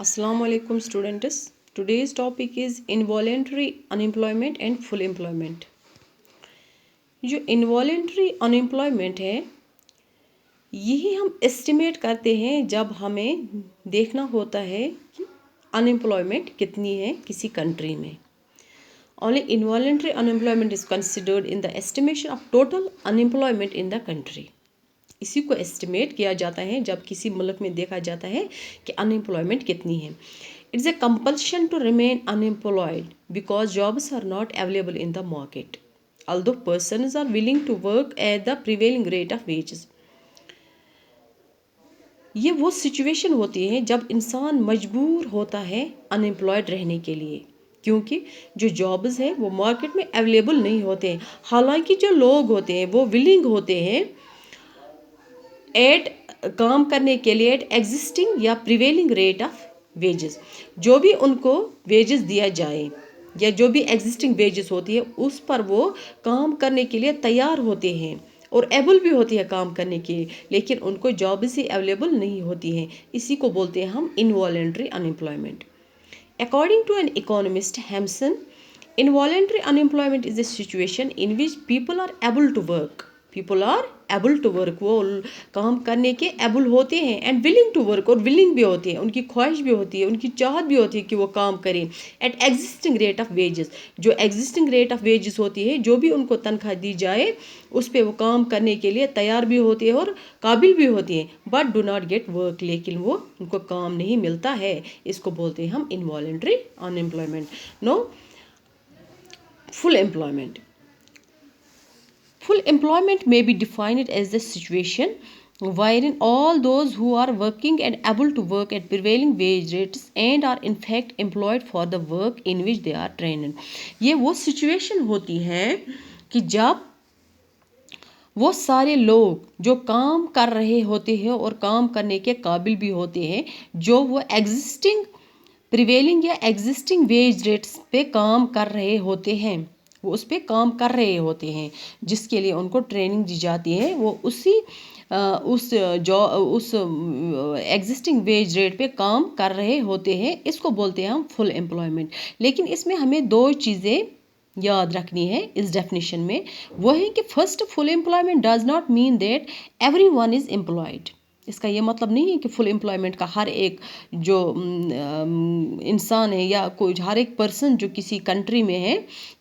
Assalamu alaikum students. Today's topic is involuntary unemployment and full employment. जो involuntary unemployment है यही हम estimate करते हैं जब हमें देखना होता है कि unemployment कितनी है किसी country में. Only involuntary unemployment is considered in the estimation of total unemployment in the country. इसी को एस्टिमेट किया जाता है जब किसी मुल्क में देखा जाता है कि अनएम्प्लॉयमेंट कितनी है. It's a compulsion to remain unemployed because jobs are not available in the market although persons are willing to work at the prevailing rate of wages. ये वो सिचुएशन होती है जब इंसान मजबूर होता है अनएम्प्लॉयड रहने के लिए, क्योंकि जो जॉब्स हैं वो मार्केट में अवेलेबल नहीं होते हैं. हालांकि जो लोग होते हैं वो विलिंग होते हैं एट काम करने के लिए एट एग्जिस्टिंग या प्रिवेलिंग रेट ऑफ वेजेस. जो भी उनको वेजेस दिया जाए या जो भी एग्जिस्टिंग वेजेस होती है उस पर वो काम करने के लिए तैयार होते हैं और एबल भी होती है काम करने के लिए, लेकिन उनको जॉब्स ही अवेलेबल नहीं होती हैं. इसी को बोलते हैं हम involuntary unemployment. According to an economist Hansen, involuntary unemployment is a situation in which people are able to work. People are able to work. वो काम करने के able होते हैं and willing to work, और willing भी होते हैं, उनकी ख्वाहिश भी होती है, उनकी चाहत भी होती है कि वो काम करें at existing rate of wages. जो existing rate of wages होती है, जो भी उनको तनख्वाह दी जाए उस पर वो काम करने के लिए तैयार भी होती है और काबिल भी होती हैं, but do not get work. लेकिन वो उनको काम नहीं मिलता है. इसको बोलते हैं हम involuntary unemployment. No, full employment. Full employment may be defined as the situation wherein all those who are working and able to work at prevailing wage rates and are in fact employed for the work in which they are trained. ये वो situation होती है कि जब वो सारे लोग जो काम कर रहे होते हैं और काम करने के काबिल भी होते हैं, जो वो एग्जिस्टिंग प्रिवेलिंग या एग्जिस्टिंग वेज रेट्स पे काम कर रहे होते हैं, वो उस पर काम कर रहे होते हैं जिसके लिए उनको ट्रेनिंग दी जाती है, वो उस एग्जिस्टिंग वेज रेट पे काम कर रहे होते हैं. इसको बोलते हैं हम फुल एम्प्लॉयमेंट. लेकिन इसमें हमें दो चीज़ें याद रखनी है इस डेफिनेशन में. वो है कि first, full employment does not mean that everyone is employed. इसका ये मतलब नहीं है कि फुल एम्प्लॉयमेंट का हर एक जो इंसान है या कोई हर एक पर्सन जो किसी कंट्री में है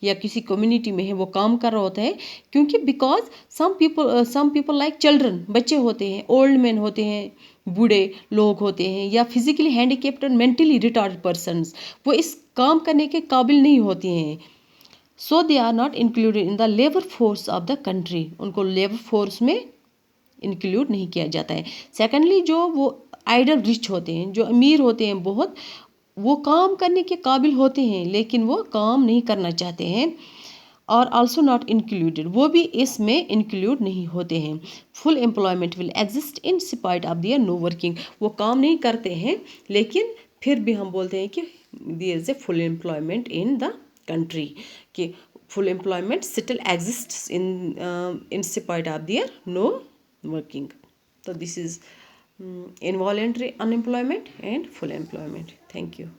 या किसी कम्युनिटी में है वो काम कर रहा होता है, क्योंकि because some people like children, बच्चे होते हैं, ओल्ड मैन होते हैं, बूढ़े लोग होते हैं, या फिजिकली हैंडीकेप्ड और मेंटली रिटार्ड पर्सनस, वो इस काम करने के काबिल नहीं होते हैं. So they are not included in the labour force of the country. उनको लेबर फोर्स में इंक्लूड नहीं किया जाता है. सेकेंडली, जो वो आइडल रिच होते हैं, जो अमीर होते हैं बहुत, वो काम करने के काबिल होते हैं लेकिन वो काम नहीं करना चाहते हैं, और आल्सो नॉट इंक्लूडेड, वो भी इसमें इंक्लूड नहीं होते हैं. Full employment will exist in spite of there no working. वो काम नहीं करते हैं लेकिन फिर भी हम बोलते हैं कि there is a full employment in the country, कि full employment still exists in spite of there no working. So this is involuntary unemployment and full employment. Thank you.